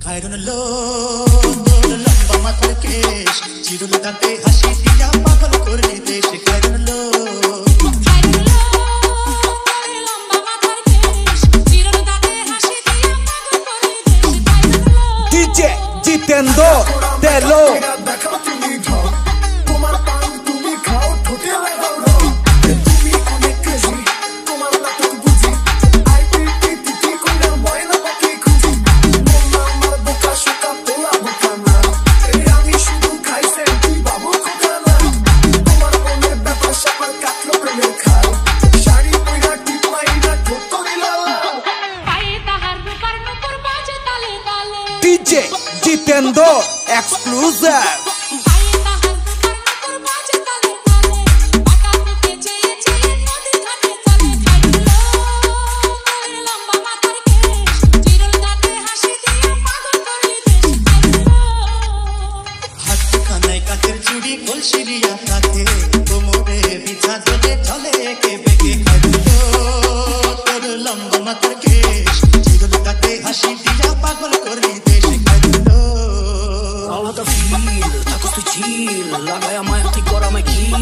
খায়রুন লো তোর লম্বা মাথার কেশ চিরুল দাঁতে হাসি দিয়া পাগল করলি দেশ খায়রুন লো DJ Jitendor Telo DJ Jitendor Exclusive চুড়ি কলসিরিয়া কাঁধে কোমরে বিছা দলে চলে একে বেগে খায়রুন লো তোর লম্বা মাথার কেশ চিরুল দাঁতে হাসি দিয়া পাগল করলি দেশ খায়রুন লো আলাদা ফিল থাকস তুই চিল লাগায় আমায় ঠিক করা আমায় খিল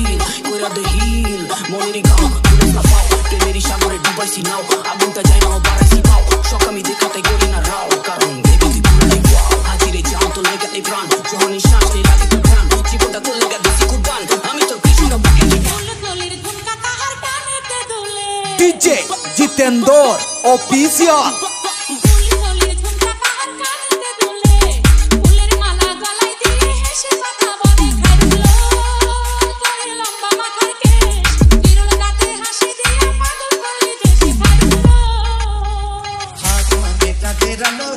কইরা দে হিল মনেরই গাও তুলেস না পাও প্রেমেরই সাগরে ডুবাইছি নাও আগুনটা যায় না বাড়াইছি পাও শখ আমি দেখাতে করি না রাও কারণ বেবি তুই পুরাই ওয়াও হাজিরে যাও তো লেগে এই প্রাণ যখনই শ্বাস নেই লাগে তোর প্রাণ জীবনটা তোর লেগে বেশি কুরবান আমি তোর কৃষ্ণ বুকে DJ Jitendor Official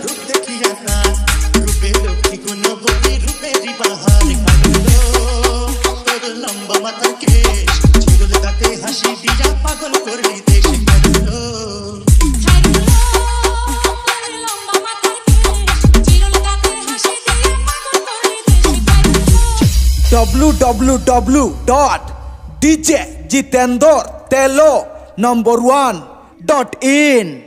রূপ দেখিয়া রূপে লক্ষ্মী কোন বলি রূপেরই বাহার খায়রুন লো তোর লম্বা মাথার কেশ চিরুল দাঁতে হাসি দিয়া পাগল করলি দেশ খায়রুন লো www.djjitendortelo1.in